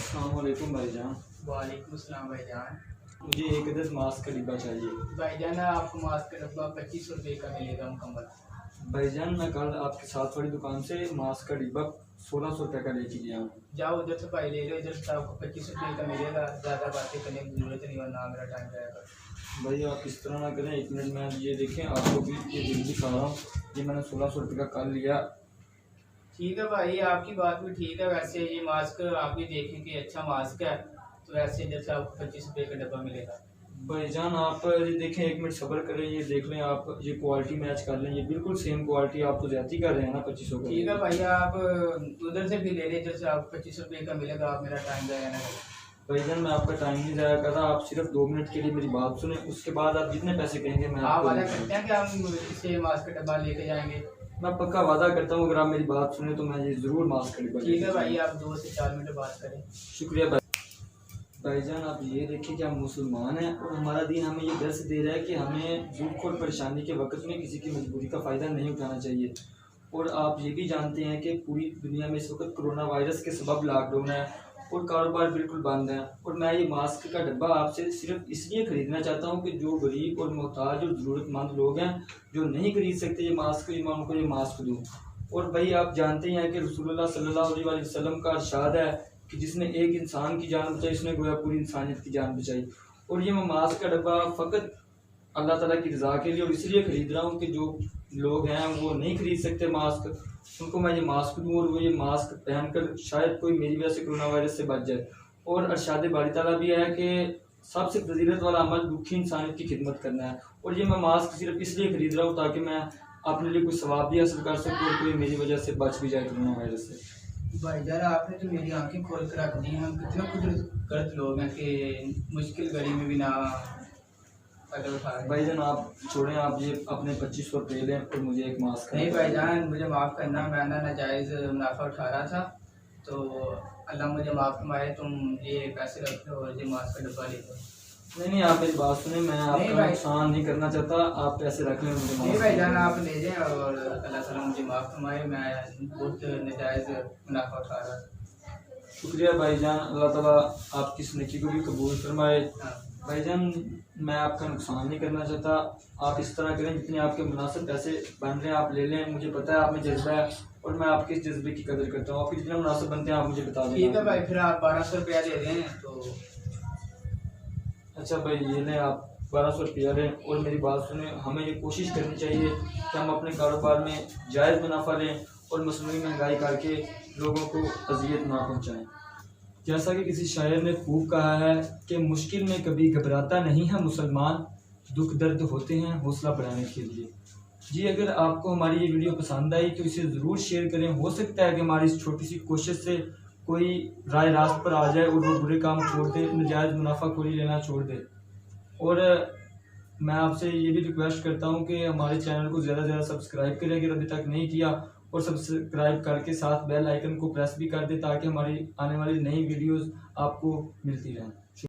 अस्सलाम वालेकुम भाईजान। वालेकुम अस्सलाम भाईजान। मुझे एक अदद मास्क का डिब्बा चाहिए। भाईजान आपको मास्क का डब्बा 2500 रुपये का मिलेगा मुकम्मल। भाईजान मैं कल आपके साथ वाली दुकान से मास्क का डिब्बा 1600 रुपये का लेके गया हूँ। जाओ उधर से भाई ले लो, इधर से आपको 2500 रुपये का मिलेगा। ज़्यादा बातें करने की जरूरत नहीं, वरना मेरा टाइम जाएगा। भाई आप इस तरह ना करें, 1 मिनट में ये देखें, आपको भी ये बिल दिखा रहा हूँ। ये मैंने 1600 रुपये का कल लिया। ठीक है भाई, आपकी बात भी ठीक है। वैसे ये मास्क आप भी देखें कि अच्छा मास्क है, तो वैसे इधर से आपको 25 रुपये का डब्बा मिलेगा। भाईजान आप ये देखें, 1 मिनट सब्र करें, ये देख लें आप, ये क्वालिटी मैच कर लें, ये बिल्कुल सेम क्वालिटी। आप तो ज्यादा कर रहे हैं ना 2500 का। ठीक है भाई, आप उधर से भी ले लें, इधर से आपको 25 रुपये का मिलेगा। आप मेरा टाइम जाएगा ना। भाईजान मैं आपका टाइम नहीं ज़ाया कर रहा, आप सिर्फ 2 मिनट के लिए मेरी बात सुने, उसके बाद आप जितने पैसे कहेंगे मैं आप आपको वादा करते हैं कि हम इससे मास्क का डब्बा लेके जाएंगे? मैं पक्का वादा करता हूँ, अगर आप मेरी बात सुने तो मैं ये ज़रूर मास्क का डिब्बा ठीक है भाई, आप 2 से 4 मिनट बात करें। शुक्रिया भाईजान। आप ये देखिए कि हम मुसलमान हैं और हमारा दीन हमें ये दर्स दे रहा है कि हमें दुख और परेशानी के वक्त में किसी की मजबूरी का फ़ायदा नहीं उठाना चाहिए। और आप ये भी जानते हैं कि पूरी दुनिया में इस वक्त कोरोना वायरस के सबब लॉकडाउन है और कारोबार बिल्कुल बंद है। और मैं ये मास्क का डब्बा आपसे सिर्फ इसलिए ख़रीदना चाहता हूँ कि जो गरीब और मोहताज और ज़रूरतमंद लोग हैं जो नहीं खरीद सकते ये मास्क, मैं उनको ये मास्क दूँ। और भाई आप जानते हैं कि रसूलुल्लाह सल्लल्लाहु अलैहि वसल्लम का इरशाद है कि जिसने एक इंसान की जान बचाई उसने गोया पूरी इंसानियत की जान बचाई। और ये मैं मास्क का डब्बा फ़कत अल्लाह ताला की रज़ा के लिए और इसलिए ख़रीद रहा हूँ कि जो लोग हैं वो नहीं खरीद सकते मास्क, उनको मैं ये मास्क दूँ और वो ये मास्क पहनकर शायद कोई मेरी वजह से कोरोना वायरस से बच जाए। और अरशाद बारी ताला भी है कि सबसे फजीलत वाला अमल दुखी इंसानियत की खिदमत करना है। और ये मैं मास्क सिर्फ इसलिए ख़रीद रहा हूँ ताकि मैं अपने लिए कुछ सवाब भी हासिल कर सकूँ और कोई मेरी वजह से बच भी जाए कोरोना वायरस से। भाईजान आपने तो मेरी आंखें खोल कर रख दी। हम कितने कुदरत लोग हैं कि मुश्किल घड़ी में भी ना कदम उठा रहे। भाईजान आप छोड़ें, आप ये अपने 2500 रुपये लें और मुझे एक मास्क नहीं भाईजान, मुझे माफ़ करना, मैं ना नाजायज़ मुनाफा उठा रहा था, तो अल्लाह मुझे माफ़ फरमाए। तुम ये पैसे रख लो और ये मास्क का डब्बा ले लो। नहीं आप मेरी बात सुने, मैं आपका नुकसान नहीं करना चाहता, आप पैसे रख लें मुझे। नहीं भाईजान, आप ले जाएं और अल्लाह ताला मुझे माफ़ फरमाए। मैं बहुत नाजायज़ मुनाफा उठा रहा था। शुक्रिया भाईजान, अल्लाह ताला आपकी इस नेकी को भी कबूल फरमाए। भाईजान मैं आपका नुकसान नहीं करना चाहता, आप इस तरह करें, जितने आपके मुनासिब पैसे बन रहे हैं आप ले लें। मुझे पता है आप में जज्बा है और मैं आपके इस जज्बे की कदर करता हूँ। आपके जितने मुनासिब बनते हैं आप मुझे बता दें। ठीक है भाई, फिर आप 1200 रुपया दे दें तो। अच्छा भाई ये लें, आप 1200 रुपया लें और मेरी बात सुने, हमें ये कोशिश करनी चाहिए कि हम अपने कारोबार में जायज़ मुनाफा लें और मसनूई महंगाई करके लोगों को अजियत ना पहुँचाएँ। जैसा कि किसी शायर ने खूब कहा है कि मुश्किल में कभी घबराता नहीं है मुसलमान, दुख दर्द होते हैं हौसला बढ़ाने के लिए। जी अगर आपको हमारी ये वीडियो पसंद आई तो इसे ज़रूर शेयर करें। हो सकता है कि हमारी इस छोटी सी कोशिश से कोई राय रास्त पर आ जाए और वो बुरे काम छोड़ दे, नजायज़ मुनाफाखोरी लेना छोड़ दे। और मैं आपसे ये भी रिक्वेस्ट करता हूँ कि हमारे चैनल को ज़्यादा से ज़्यादा सब्सक्राइब करें अगर अभी तक नहीं किया, और सब्सक्राइब करके साथ बेल आइकन को प्रेस भी कर दें ताकि हमारी आने वाली नई वीडियोस आपको मिलती रहें।